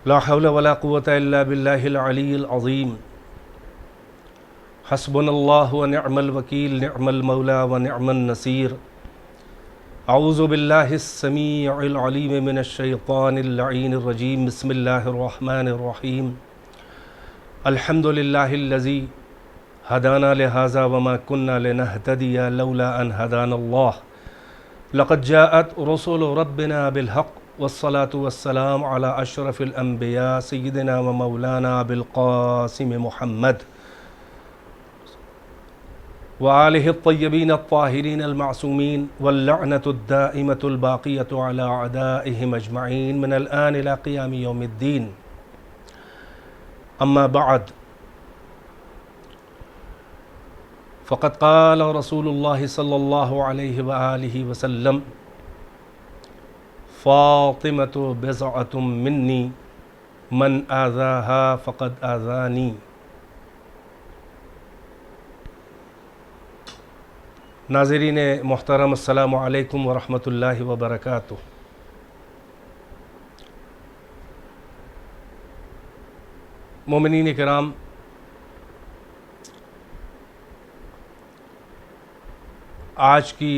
لا حول ولا قوة إلا بالله العلي العظيم حسبنا الله ونعم الوكيل نعم المولى ونعم النصير أعوذ بالله السميع العليم من الشيطان اللعين الرجيم بسم الله الرحمن الرحيم الحمد لله الذي هدانا لهذا وما كنا لنهتدي لولا أن هدانا الله لقد جاءت رسل ربنا بالحق والصلاة والسلام على أشرف الأنبياء سيدنا ومولانا بالقاسم محمد وآله الطيبين الطاهرين المعصومين واللعنة الدائمة الباقية على أعدائهم أجمعين من الآن إلى قيام يوم الدين. أما بعد، فقد قال رسول الله صلى الله عليه وآله وسلم: فاطمة بضعة مني من آذاها فقد آذاني. ناظرین محترم، السلام علیکم ورحمۃ اللہ وبرکاتہ۔ مومنین کرام، آج کی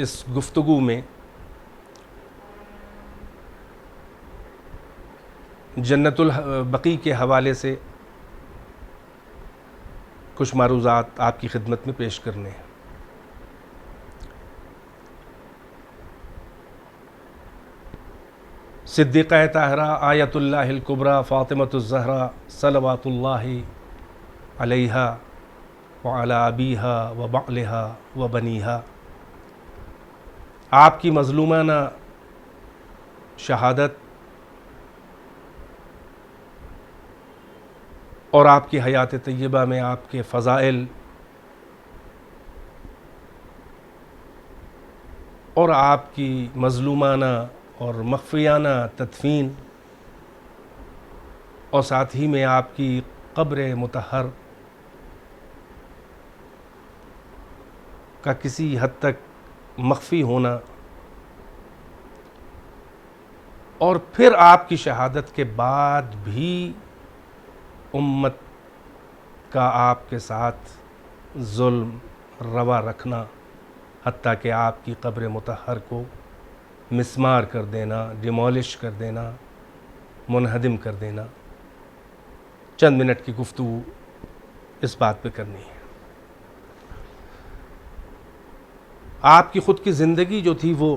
اس گفتگو میں جنت البقیع کے حوالے سے کچھ معروضات آپ کی خدمت میں پیش کرنے ہیں۔ صدیقہ طاہرہ آیت اللہ الکبریٰ فاطمۃ الزہرا صلوات اللہ علیہا وعلی ابیہا وبعلہا وبنیہا، آپ کی مظلومانہ شہادت اور آپ کی حیات طیبہ میں آپ کے فضائل اور آپ کی مظلومانہ اور مخفیانہ تدفین اور ساتھ ہی میں آپ کی قبر مطہر کا کسی حد تک مخفی ہونا، اور پھر آپ کی شہادت کے بعد بھی امت کا آپ کے ساتھ ظلم روا رکھنا، حتیٰ کہ آپ کی قبر مطہر کو مسمار کر دینا، ڈیمولش کر دینا، منہدم کر دینا، چند منٹ کی گفتگو اس بات پہ کرنی ہے۔ آپ کی خود کی زندگی جو تھی وہ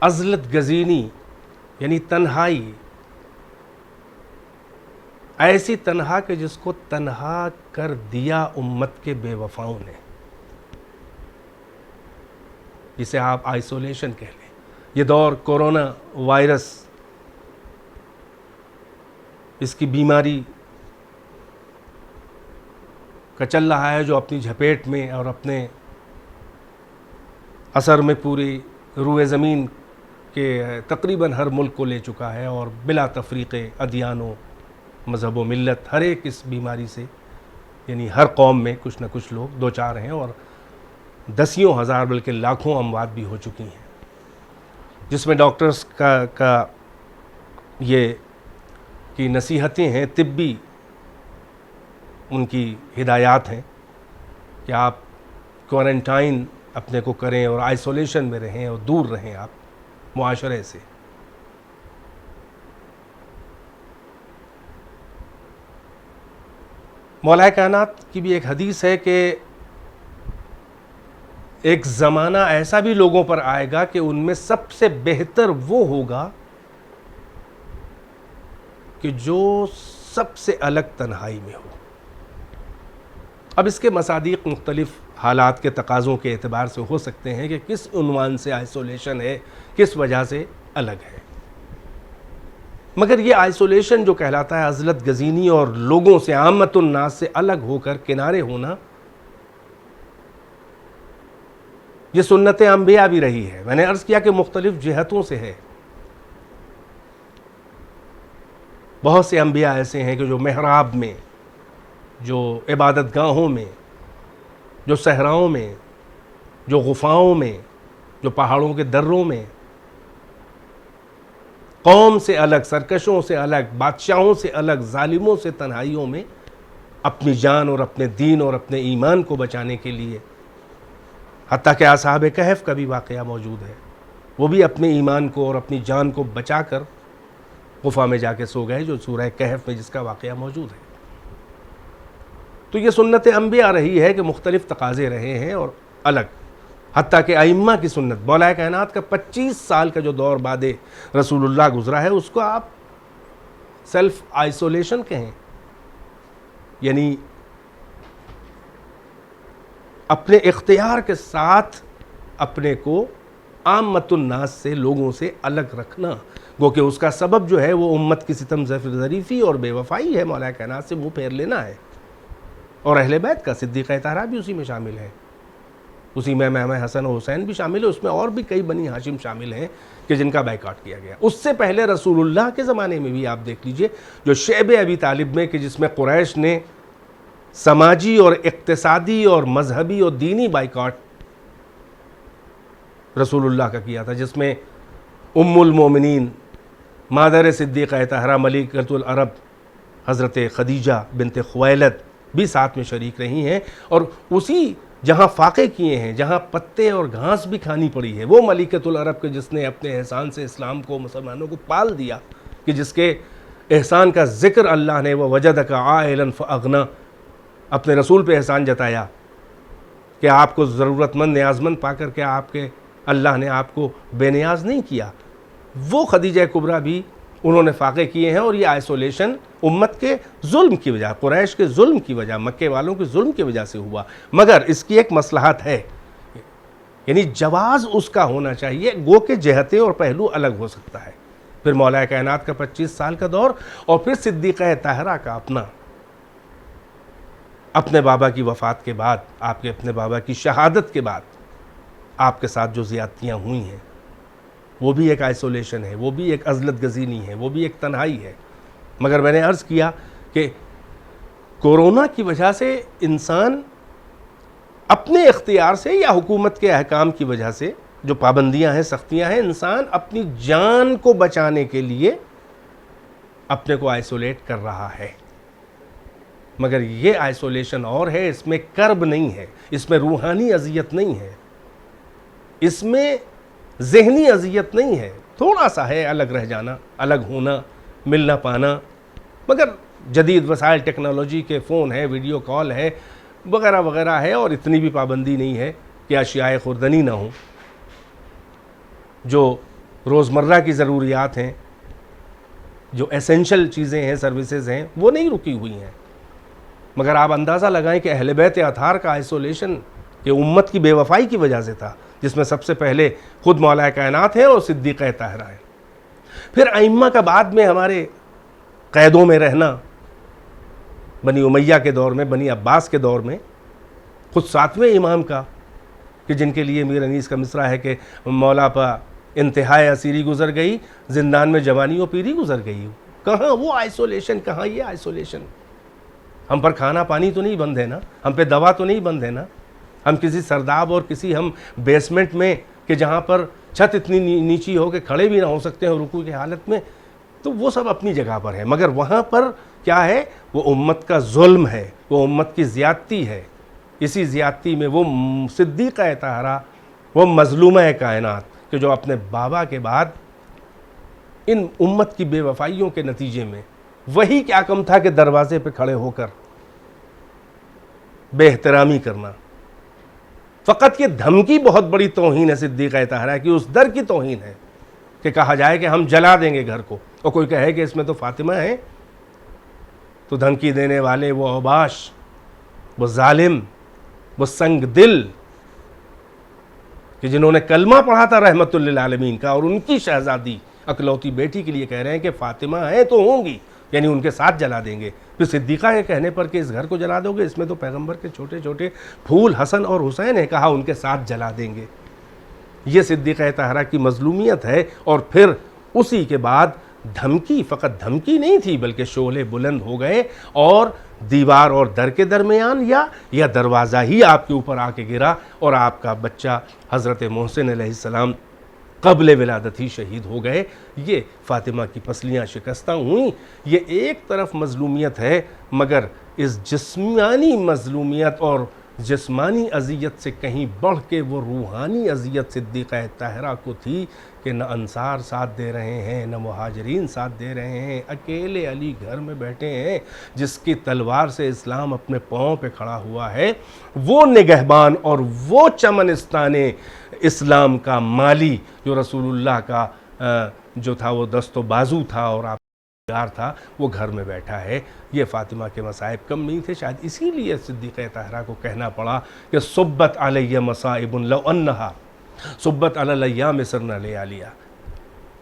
عزلت گزینی، یعنی تنہائی، ایسی تنہا کہ جس کو تنہا کر دیا امت کے بے وفاؤں نے، جسے آپ آئسولیشن کہہ لیں۔ یہ دور کورونا وائرس، اس کی بیماری کا چل رہا ہے، جو اپنی جھپیٹ میں اور اپنے اثر میں پوری روئے زمین کہ تقریباً ہر ملک کو لے چکا ہے، اور بلا تفریق ادیان و مذہب و ملت ہر ایک اس بیماری سے، یعنی ہر قوم میں کچھ نہ کچھ لوگ دو چار ہیں، اور دسیوں ہزار بلکہ لاکھوں اموات بھی ہو چکی ہیں، جس میں ڈاکٹرز کا یہ کی نصیحتیں ہیں، طبی ان کی ہدایات ہیں کہ آپ کوارنٹائن اپنے کو کریں اور آئسولیشن میں رہیں اور دور رہیں آپ معاشرے سے۔ مولا کائنات کی بھی ایک حدیث ہے کہ ایک زمانہ ایسا بھی لوگوں پر آئے گا کہ ان میں سب سے بہتر وہ ہوگا کہ جو سب سے الگ تنہائی میں ہو۔ اب اس کے مصادیق مختلف حالات کے تقاضوں کے اعتبار سے ہو سکتے ہیں کہ کس عنوان سے آئسولیشن ہے، کس وجہ سے الگ ہے، مگر یہ آئسولیشن جو کہلاتا ہے عزلت گزینی اور لوگوں سے، عامت الناس سے الگ ہو کر کنارے ہونا، یہ سنت انبیاء بھی رہی ہے۔ میں نے عرض کیا کہ مختلف جہتوں سے ہے۔ بہت سے انبیاء ایسے ہیں کہ جو محراب میں، جو عبادت گاہوں میں، جو صحراؤں میں، جو غفاؤں میں، جو پہاڑوں کے دروں میں، قوم سے الگ، سرکشوں سے الگ، بادشاہوں سے الگ، ظالموں سے تنہائیوں میں اپنی جان اور اپنے دین اور اپنے ایمان کو بچانے کے لیے، حتیٰ کہ اصحاب کہف کا بھی واقعہ موجود ہے، وہ بھی اپنے ایمان کو اور اپنی جان کو بچا کر غفا میں جا کے سو گئے، جو سورہ کہف میں جس کا واقعہ موجود ہے۔ تو یہ سنت انبیاء رہی ہے کہ مختلف تقاضے رہے ہیں اور الگ، حتیٰ کہ ائمہ کی سنت، مولا کائنات کا 25 سال کا جو دور بعد رسول اللہ گزرا ہے، اس کو آپ سیلف آئسولیشن کہیں، یعنی اپنے اختیار کے ساتھ اپنے کو عامت الناس سے، لوگوں سے الگ رکھنا، گو کہ اس کا سبب جو ہے وہ امت کی ستم ظریفی اور بے وفائی ہے، مولا کائنات سے منہ پھیر لینا ہے۔ اور اہل بیت کا صدیقہ طاہرہ بھی اسی میں شامل ہے، اسی میں امام حسن و حسین بھی شامل ہے، اس میں اور بھی کئی بنی ہاشم شامل ہیں کہ جن کا بائیکاٹ کیا گیا۔ اس سے پہلے رسول اللہ کے زمانے میں بھی آپ دیکھ لیجئے، جو شعب ابی طالب میں، کہ جس میں قریش نے سماجی اور اقتصادی اور مذہبی اور دینی بائیکاٹ رسول اللہ کا کیا تھا، جس میں ام المومنین مادر صدیقہ طاہرہ ملکۃ العرب حضرت خدیجہ بنت خویلد بھی ساتھ میں شریک رہی ہیں، اور اسی جہاں فاقے کیے ہیں، جہاں پتے اور گھاس بھی کھانی پڑی ہے، وہ ملکۃ العرب کے جس نے اپنے احسان سے اسلام کو، مسلمانوں کو پال دیا، کہ جس کے احسان کا ذکر اللہ نے وَوَجَدَكَ عَائِلًا فَأَغْنَى، اپنے رسول پہ احسان جتایا کہ آپ کو ضرورت مند، نیاز مند پا کر کے آپ کے اللہ نے آپ کو بے نیاز نہیں کیا۔ وہ خدیجہ کبریٰ بھی انہوں نے فاقے کیے ہیں، اور یہ آئسولیشن امت کے ظلم کی وجہ، قریش کے ظلم کی وجہ، مکے والوں کے ظلم کی وجہ سے ہوا، مگر اس کی ایک مصلحت ہے، یعنی جواز اس کا ہونا چاہیے، گو کہ جہتیں اور پہلو الگ ہو سکتا ہے۔ پھر مولا کائنات کا 25 سال کا دور، اور پھر صدیقہ طاہرہ کا اپنے بابا کی وفات کے بعد، آپ کے اپنے بابا کی شہادت کے بعد آپ کے ساتھ جو زیادتیاں ہوئی ہیں، وہ بھی ایک آئسولیشن ہے، وہ بھی ایک عزلت گزینی ہے، وہ بھی ایک تنہائی ہے۔ مگر میں نے عرض کیا کہ کورونا کی وجہ سے انسان اپنے اختیار سے یا حکومت کے احکام کی وجہ سے، جو پابندیاں ہیں، سختیاں ہیں، انسان اپنی جان کو بچانے کے لیے اپنے کو آئسولیٹ کر رہا ہے، مگر یہ آئسولیشن اور ہے، اس میں کرب نہیں ہے، اس میں روحانی اذیت نہیں ہے، اس میں ذہنی اذیت نہیں ہے، تھوڑا سا ہے الگ رہ جانا، الگ ہونا، ملنا پانا، مگر جدید وسائل ٹیکنالوجی کے فون ہے، ویڈیو کال ہے، وغیرہ وغیرہ ہے، اور اتنی بھی پابندی نہیں ہے کہ اشیاء خوردنی نہ ہوں، جو روزمرہ کی ضروریات ہیں، جو ایسنشل چیزیں ہیں، سروسز ہیں، وہ نہیں رکی ہوئی ہیں۔ مگر آپ اندازہ لگائیں کہ اہل بیت اطہار کا آئسولیشن کہ امت کی بے وفائی کی وجہ سے تھا، جس میں سب سے پہلے خود مولا کائنات ہے اور صدیقہ طاہرہ ہے۔ پھر ائمہ کا بعد میں ہمارے قیدوں میں رہنا، بنی امیہ کے دور میں، بنی عباس کے دور میں، خود 7ویں امام کا، کہ جن کے لیے میر انیس کا مصرع ہے کہ مولا پا انتہائی اسیری گزر گئی، زندان میں جوانی و پیری گزر گئی۔ کہاں وہ آئسولیشن، کہاں یہ آئسولیشن؟ ہم پر کھانا پانی تو نہیں بند ہے نا، ہم پہ دوا تو نہیں بند ہے نا، ہم کسی سرداب اور کسی ہم بیسمنٹ میں کہ جہاں پر چھت اتنی نیچی ہو کہ کھڑے بھی نہ ہو سکتے ہیں رکوع کی حالت میں، تو وہ سب اپنی جگہ پر ہے، مگر وہاں پر کیا ہے؟ وہ امت کا ظلم ہے، وہ امت کی زیادتی ہے۔ اسی زیادتی میں وہ صدیقہ طاہرہ، وہ مظلومہ کائنات، کہ جو اپنے بابا کے بعد ان امت کی بے وفائیوں کے نتیجے میں، وہی کیا کم تھا کہ دروازے پہ کھڑے ہو کر بے احترامی کرنا۔ فقط یہ دھمکی بہت بڑی توہین ہے صدیقہ طاہرہ کی، اس در کی توہین ہے کہ کہا جائے کہ ہم جلا دیں گے گھر کو، اور کوئی کہے کہ اس میں تو فاطمہ ہے، تو دھمکی دینے والے وہ اوباش، وہ ظالم، وہ سنگ دل، کہ جنہوں نے کلمہ پڑھا تھا رحمت للعالمین کا، اور ان کی شہزادی اکلوتی بیٹی کے لیے کہہ رہے ہیں کہ فاطمہ ہیں تو ہوں گی، یعنی ان کے ساتھ جلا دیں گے۔ پھر صدیقہ کے کہنے پر کہ اس گھر کو جلا دو گے، اس میں تو پیغمبر کے چھوٹے چھوٹے پھول حسن اور حسین ہے، کہا ان کے ساتھ جلا دیں گے۔ یہ صدیقہ طاہرہ کی مظلومیت ہے، اور پھر اسی کے بعد دھمکی فقط دھمکی نہیں تھی بلکہ شعلے بلند ہو گئے اور دیوار اور در کے درمیان یا دروازہ ہی آپ کے اوپر آ کے گرا اور آپ کا بچہ حضرت محسن علیہ السلام قبل ولادت ہی شہید ہو گئے۔ یہ فاطمہ کی پسلیاں شکستہ ہوئیں۔ یہ ایک طرف مظلومیت ہے، مگر اس جسمانی مظلومیت اور جسمانی اذیت سے کہیں بڑھ کے وہ روحانی اذیت صدیقہ طاہرہ کو تھی کہ نہ انصار ساتھ دے رہے ہیں، نہ مہاجرین ساتھ دے رہے ہیں، اکیلے علی گھر میں بیٹھے ہیں جس کی تلوار سے اسلام اپنے پاؤں پہ کھڑا ہوا ہے، وہ نگہبان اور وہ چمنستان اسلام کا مالی جو رسول اللہ کا جو تھا وہ دست و بازو تھا اور آپ تھا، وہ گھر میں بیٹھا ہے۔ یہ فاطمہ کے مصائب کم نہیں تھے، شاید اسی لیے صدیقہ طاہرہ کو کہنا پڑا کہ صبت علیہ مصائب لو انہا صبت علی الیام سرنا لیالیا۔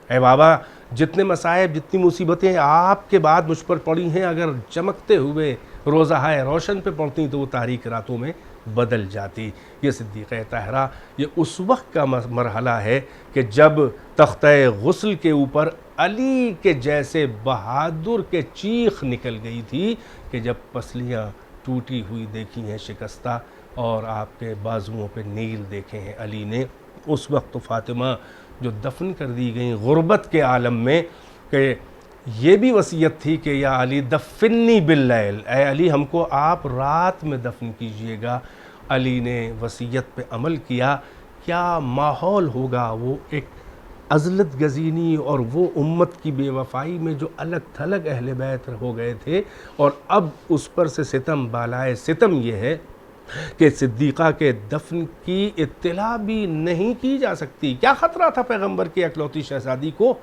اے بابا، جتنے مصائب جتنی مصیبتیں آپ کے بعد مجھ پر پڑی ہیں، اگر چمکتے ہوئے روزہ روشن پہ پڑتی تو وہ تاریک راتوں میں بدل جاتی۔ یہ صدیقہ طاہرہ یہ اس وقت کا مرحلہ ہے کہ جب تختہ غسل کے اوپر علی کے جیسے بہادر کے چیخ نکل گئی تھی کہ جب پسلیاں ٹوٹی ہوئی دیکھی ہیں شکستہ اور آپ کے بازوؤں پہ نیل دیکھے ہیں علی نے، اس وقت تو فاطمہ جو دفن کر دی گئیں غربت کے عالم میں، کہ یہ بھی وصیت تھی کہ یا علی دفنی باللیل، اے علی ہم کو آپ رات میں دفن کیجئے گا۔ علی نے وصیت پہ عمل کیا۔ کیا ماحول ہوگا وہ ایک عزلت گزینی اور وہ امت کی بے وفائی میں جو الگ تھلگ اہل بیت ہو گئے تھے، اور اب اس پر سے ستم بالائے ستم یہ ہے کہ صدیقہ کے دفن کی اطلاع بھی نہیں کی جا سکتی۔ کیا خطرہ تھا پیغمبر کی اکلوتی شہزادی کو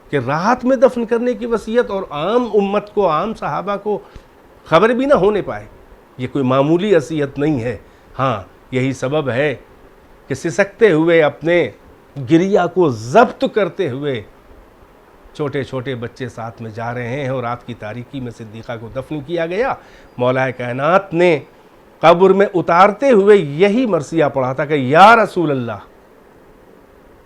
کہ رات میں دفن کرنے کی وصیت اور عام امت کو، عام صحابہ کو خبر بھی نہ ہونے پائے۔ یہ کوئی معمولی وصیت نہیں ہے۔ ہاں، یہی سبب ہے کہ سسکتے ہوئے اپنے گریہ کو ضبط کرتے ہوئے چھوٹے چھوٹے بچے ساتھ میں جا رہے ہیں اور رات کی تاریکی میں صدیقہ کو دفن کیا گیا۔ مولا کائنات نے قبر میں اتارتے ہوئے یہی مرثیہ پڑھا تھا کہ یا رسول اللہ،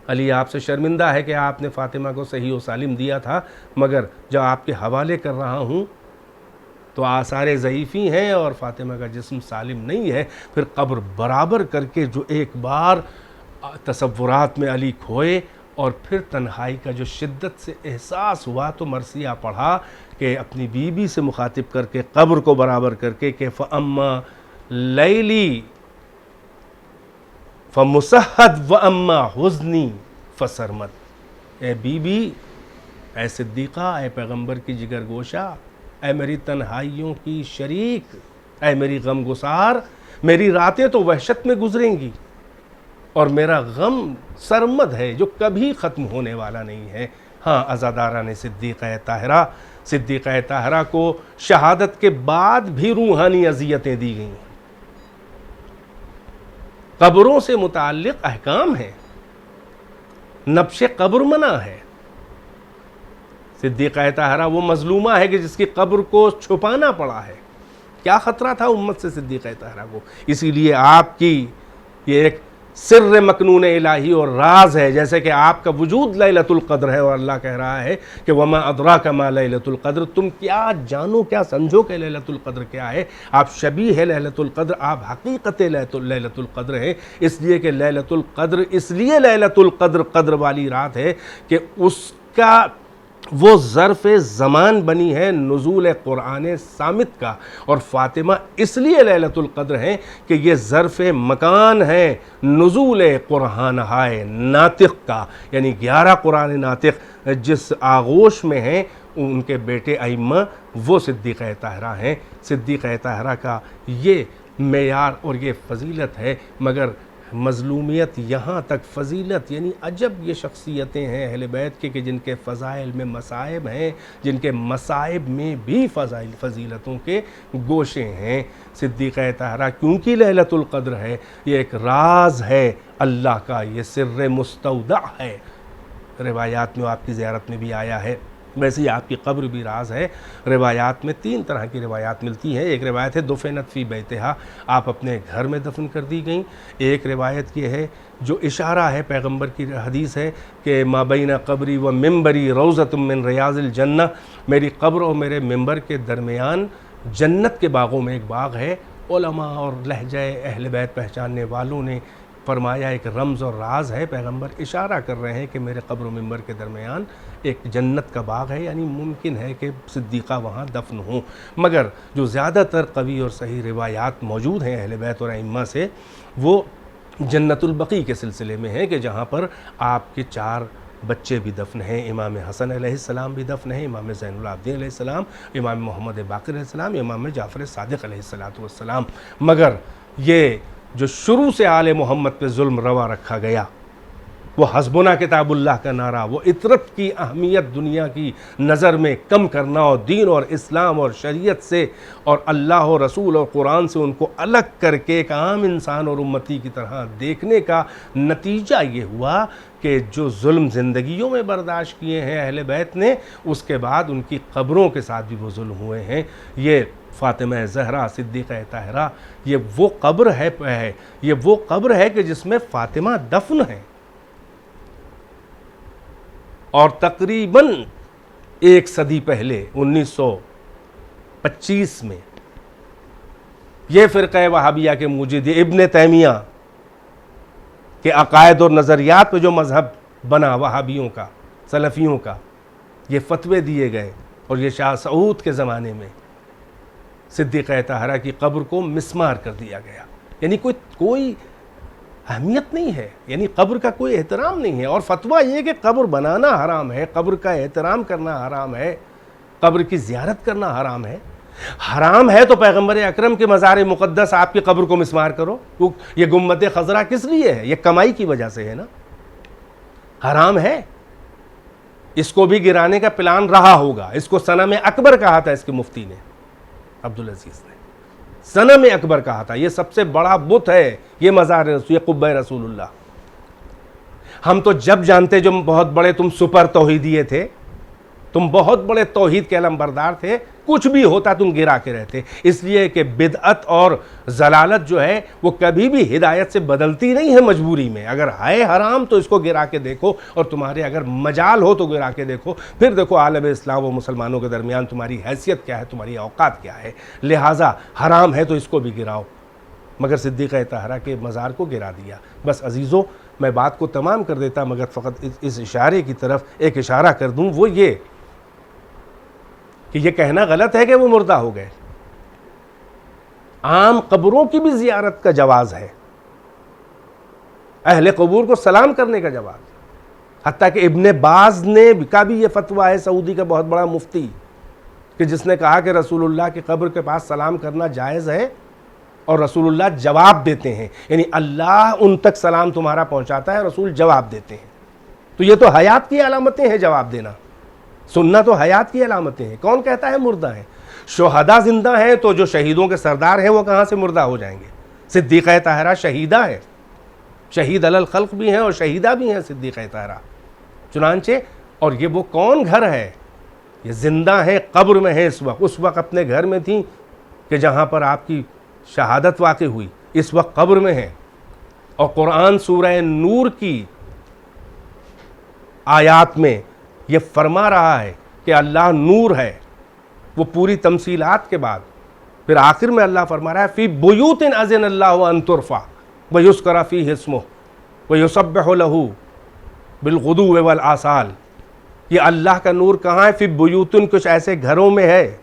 علی آپ سے شرمندہ ہے کہ آپ نے فاطمہ کو صحیح و سالم دیا تھا، مگر جب آپ کے حوالے کر رہا ہوں تو آثار ضعیفی ہیں اور فاطمہ کا جسم سالم نہیں ہے۔ پھر قبر برابر کر کے جو ایک بار تصورات میں علی کھوئے اور پھر تنہائی کا جو شدت سے احساس ہوا تو مرثیہ پڑھا کہ اپنی بیوی سے مخاطب کر کے قبر کو برابر کر کے کہ فَأَمَّا لیلی فَمُسَحَّد وَأَمَّا حُزْنِي فَسَرْمَد۔ اے بی بی، اے صدیقہ، اے پیغمبر کی جگر گوشہ، اے میری تنہائیوں کی شریک، اے میری غم گسار، میری راتیں تو وحشت میں گزریں گی اور میرا غم سرمد ہے جو کبھی ختم ہونے والا نہیں ہے۔ ہاں، عزاداران صدیقہ طاہرہ کو شہادت کے بعد بھی روحانی اذیتیں دی گئیں۔ قبروں سے متعلق احکام ہیں، نبش قبر منع ہے۔ صدیقہ طاہرہ وہ مظلومہ ہے کہ جس کی قبر کو چھپانا پڑا ہے۔ کیا خطرہ تھا امت سے صدیقہ طاہرہ کو؟ اسی لیے آپ کی یہ ایک سر مکنون الہی اور راز ہے، جیسے کہ آپ کا وجود لیلۃ القدر ہے اور اللہ کہہ رہا ہے کہ وما ادراک ما لیلۃ القدر، تم کیا جانو کیا سمجھو کہ لیلۃ القدر کیا ہے۔ آپ شبیہ ہے لیلۃ القدر، آپ حقیقت لیلۃ القدر ہیں، اس لیے کہ لیلۃ القدر اس لیے لیلۃ القدر قدر والی رات ہے کہ اس کا وہ ظرف زمان بنی ہے نزول قرآن صامت کا، اور فاطمہ اس لیے لیلۃ القدر ہیں کہ یہ ظرف مکان ہے نزول قرآن ہائے ناطق کا، یعنی 11 قرآن ناطق جس آغوش میں ہیں ان کے بیٹے ائمہ وہ صدیقہ طاہرہ ہیں۔ صدیقہ طاہرہ کا یہ معیار اور یہ فضیلت ہے، مگر مظلومیت یہاں تک فضیلت، یعنی عجب یہ شخصیتیں ہیں اہل بیت کے کہ جن کے فضائل میں مصائب ہیں، جن کے مصائب میں بھی فضیلتوں کے گوشے ہیں۔ صدیقہ طاہرہ کیونکہ لیلۃ القدر ہے، یہ ایک راز ہے اللہ کا، یہ سر مستودع ہے۔ روایات میں آپ کی زیارت میں بھی آیا ہے ویسے ہی آپ کی قبر بھی راز ہے۔ روایات میں 3 طرح کی روایات ملتی ہیں۔ ایک روایت ہے دفنت فی بیتہا، آپ اپنے گھر میں دفن کر دی گئیں۔ ایک روایت یہ ہے جو اشارہ ہے، پیغمبر کی حدیث ہے کہ ما بین قبری و ممبری روضۃ من ریاض الجنہ، میری قبر اور میرے ممبر کے درمیان جنت کے باغوں میں ایک باغ ہے۔ علماء اور لہجہ اہل بیت پہچاننے والوں نے فرمایا ایک رمز اور راز ہے، پیغمبر اشارہ کر رہے ہیں کہ میرے قبر و ممبر کے درمیان ایک جنت کا باغ ہے، یعنی ممکن ہے کہ صدیقہ وہاں دفن ہوں۔ مگر جو زیادہ تر قوی اور صحیح روایات موجود ہیں اہل بیت اور ائمہ سے، وہ جنت البقیع کے سلسلے میں ہے کہ جہاں پر آپ کے 4 بچے بھی دفن ہیں۔ امام حسن علیہ السلام بھی دفن ہیں، امام زین العابدین علیہ السلام، امام محمد باقر علیہ السلام، امام جعفر صادق علیہ السلام۔ مگر یہ جو شروع سے آل محمد پہ ظلم روا رکھا گیا، وہ حسبنا کتاب اللہ کا نعرہ، وہ اطرت کی اہمیت دنیا کی نظر میں کم کرنا اور دین اور اسلام اور شریعت سے اور اللہ اور رسول اور قرآن سے ان کو الگ کر کے ایک عام انسان اور امتی کی طرح دیکھنے کا نتیجہ یہ ہوا کہ جو ظلم زندگیوں میں برداشت کیے ہیں اہل بیت نے، اس کے بعد ان کی قبروں کے ساتھ بھی وہ ظلم ہوئے ہیں۔ یہ فاطمہ زہرا صدیقہ طاہرہ، یہ وہ قبر ہے کہ جس میں فاطمہ دفن ہے، اور تقریباً 1 صدی پہلے 1925 میں یہ فرقہ وہابیہ کے موجد ابن تیمیہ کے عقائد اور نظریات پہ جو مذہب بنا وہابیوں کا، سلفیوں کا، یہ فتوے دیے گئے، اور یہ شاہ سعود کے زمانے میں صدیقہ طاہرہ کی قبر کو مسمار کر دیا گیا، یعنی کوئی اہمیت نہیں ہے، یعنی قبر کا کوئی احترام نہیں ہے۔ اور فتویٰ یہ کہ قبر بنانا حرام ہے، قبر کا احترام کرنا حرام ہے، قبر کی زیارت کرنا حرام ہے۔ حرام ہے تو پیغمبر اکرم کے مزار مقدس آپ کی قبر کو مسمار کرو۔ یہ گنبد خضرا کس لیے ہے؟ یہ کمائی کی وجہ سے ہے نا، حرام ہے۔ اس کو بھی گرانے کا پلان رہا ہوگا، اس کو صنم اکبر کہا تھا اس کے مفتی نے، عبدالعزیز نے صنم اکبر کہا تھا۔ یہ سب سے بڑا بت ہے یہ مزار رسول، یہ قبہ رسول اللہ۔ ہم تو جب جانتے جو بہت بڑے تم سپر توحیدیے تھے، تم بہت بڑے توحید کے علم بردار تھے، کچھ بھی ہوتا تم گرا کے رہتے، اس لیے کہ بدعت اور ضلالت جو ہے وہ کبھی بھی ہدایت سے بدلتی نہیں ہے مجبوری میں۔ اگر ہے حرام تو اس کو گرا کے دیکھو، اور تمہارے اگر مجال ہو تو گرا کے دیکھو، پھر دیکھو عالم اسلام و مسلمانوں کے درمیان تمہاری حیثیت کیا ہے، تمہاری اوقات کیا ہے۔ لہٰذا حرام ہے تو اس کو بھی گراؤ، مگر صدیقہ طاہرہ کے مزار کو گرا دیا۔ بس عزیزوں، میں بات کو تمام کر دیتا، مگر فقط اس اشارے کی طرف ایک اشارہ کر دوں، وہ یہ کہ یہ کہنا غلط ہے کہ وہ مردہ ہو گئے۔ عام قبروں کی بھی زیارت کا جواز ہے، اہل قبور کو سلام کرنے کا جواز ہے۔ حتیٰ کہ ابن باز نے کا بھی یہ فتویٰ ہے، سعودی کا بہت بڑا مفتی، کہ جس نے کہا کہ رسول اللہ کی قبر کے پاس سلام کرنا جائز ہے، اور رسول اللہ جواب دیتے ہیں، یعنی اللہ ان تک سلام تمہارا پہنچاتا ہے، رسول جواب دیتے ہیں۔ تو یہ تو حیات کی علامتیں ہیں، جواب دینا، سننا تو حیات کی علامتیں ہیں۔ کون کہتا ہے مردہ ہیں؟ شہداء زندہ ہیں تو جو شہیدوں کے سردار ہیں وہ کہاں سے مردہ ہو جائیں گے؟ صدیقہ طاہرہ شہیدہ ہے، شہید علی الخلق بھی ہیں اور شہیدہ بھی ہیں صدیقہ طاہرہ۔ چنانچہ اور یہ وہ کون گھر ہے؟ یہ زندہ ہیں، قبر میں ہیں اس وقت اپنے گھر میں تھیں کہ جہاں پر آپ کی شہادت واقع ہوئی، اس وقت قبر میں ہیں۔ اور قرآن سورہ نور کی آیات میں یہ فرما رہا ہے کہ اللہ نور ہے، وہ پوری تمثیلات کے بعد پھر آخر میں اللہ فرما رہا ہے فی بیوت اذن اللہ ان ترفع ویذکر فیہ اسمہ ویسبح لہ بالغدو والآصال۔ یہ اللہ کا نور کہاں ہے؟ فی بیوت، کچھ ایسے گھروں میں ہے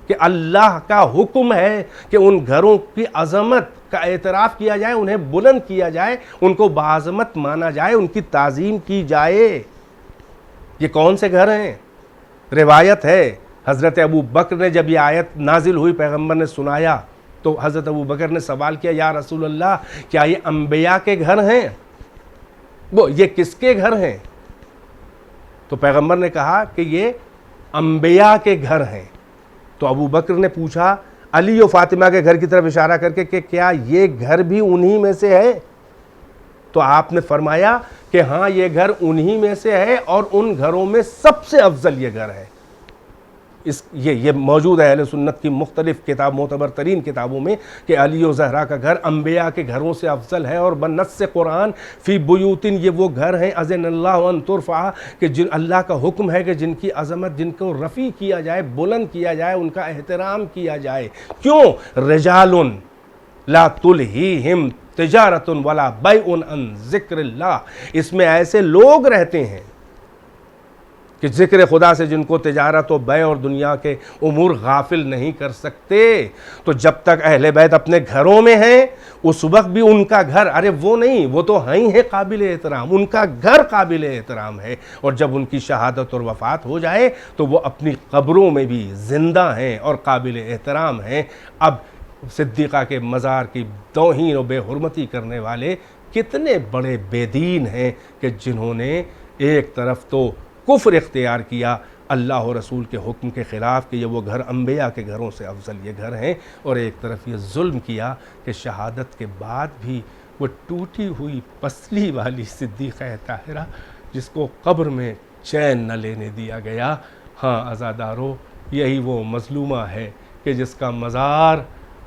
کہ اللہ کا حکم ہے کہ ان گھروں کی عظمت کا اعتراف کیا جائے، انہیں بلند کیا جائے، ان کو بعظمت مانا جائے، ان کی تعظیم کی جائے۔ یہ کون سے گھر ہیں؟ روایت ہے حضرت ابو بکر نے جب یہ آیت نازل ہوئی، پیغمبر نے سنایا تو حضرت ابو بکر نے سوال کیا، یا رسول اللہ کیا یہ انبیاء کے گھر ہیں؟ یہ کس کے گھر ہیں؟ تو پیغمبر نے کہا کہ یہ انبیاء کے گھر ہیں۔ تو ابو بکر نے پوچھا علی و فاطمہ کے گھر کی طرف اشارہ کر کے کہ کیا یہ گھر بھی انہی میں سے ہے؟ تو آپ نے فرمایا کہ ہاں یہ گھر انہی میں سے ہے اور ان گھروں میں سب سے افضل یہ گھر ہے۔ یہ موجود ہے اہل سنت کی مختلف کتاب معتبر ترین کتابوں میں کہ علی و زہرا کا گھر انبیاء کے گھروں سے افضل ہے، اور بنص قرآن فی بیوتن، یہ وہ گھر ہیں اذن اللہ ان ترفع، کہ جن اللہ کا حکم ہے کہ جن کی عظمت، جن کو رفیع کیا جائے، بلند کیا جائے، ان کا احترام کیا جائے۔ کیوں؟ رجال لا تلہیہم تجارت ولا بیع عن ذکر اللہ، اس میں ایسے لوگ رہتے ہیں کہ ذکر خدا سے جن کو تجارت و بیع اور دنیا کے امور غافل نہیں کر سکتے۔ تو جب تک اہل بیت اپنے گھروں میں ہیں اس وقت بھی ان کا گھر، ارے وہ نہیں، وہ تو ہیں قابل احترام، ان کا گھر قابل احترام ہے، اور جب ان کی شہادت اور وفات ہو جائے تو وہ اپنی قبروں میں بھی زندہ ہیں اور قابل احترام ہیں۔ اب صدیقہ کے مزار کی توہین و بے حرمتی کرنے والے کتنے بڑے بے دین ہیں کہ جنہوں نے ایک طرف تو کفر اختیار کیا اللہ و رسول کے حکم کے خلاف کہ یہ وہ گھر انبیاء کے گھروں سے افضل یہ گھر ہیں، اور ایک طرف یہ ظلم کیا کہ شہادت کے بعد بھی وہ ٹوٹی ہوئی پسلی والی صدیقہ طاہرہ جس کو قبر میں چین نہ لینے دیا گیا۔ ہاں عزادارو، یہی وہ مظلومہ ہے کہ جس کا مزار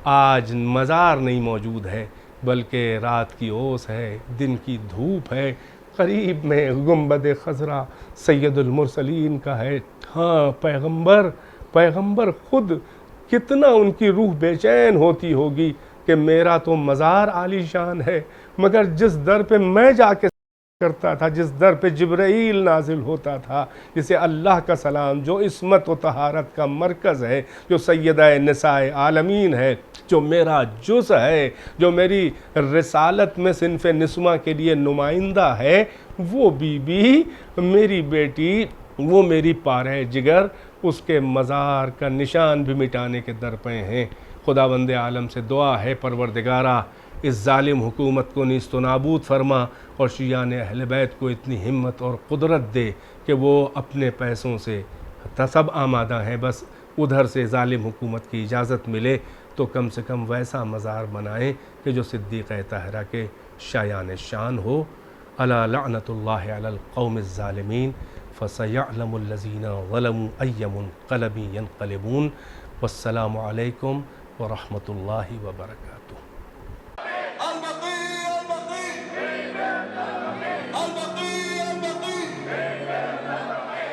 آج مزار نہیں موجود ہے بلکہ رات کی اوس ہے، دن کی دھوپ ہے، قریب میں گنبد خضرا سید المرسلین کا ہے۔ ہاں پیغمبر خود کتنا ان کی روح بے چین ہوتی ہوگی کہ میرا تو مزار عالی شان ہے، مگر جس در پہ میں جا کے کرتا تھا، جس در پہ جبرائیل نازل ہوتا تھا، جسے اللہ کا سلام، جو عصمت و طہارت کا مرکز ہے، جو سیدہ نساء عالمین ہے، جو میرا جز ہے، جو میری رسالت میں صنف نسواں کے لیے نمائندہ ہے، وہ بی بی میری بیٹی، وہ میری پارہ جگر، اس کے مزار کا نشان بھی مٹانے کے در پہ ہیں۔ خداوند عالم سے دعا ہے پروردگارہ اس ظالم حکومت کو نیست و نابود فرما، اور شیعان اہل بیت کو اتنی ہمت اور قدرت دے کہ وہ اپنے پیسوں سے سب آمادہ ہیں، بس ادھر سے ظالم حکومت کی اجازت ملے تو کم سے کم ویسا مزار بنائیں کہ جو صدیقہ طاہرہ کے شایان شان ہو۔ الا لعنت اللہ علی القوم الظالمین فسیعلم الذین ظلموا ای منقلب ینقلبون۔ والسلام علیکم ورحمۃ اللہ وبرکاتہ۔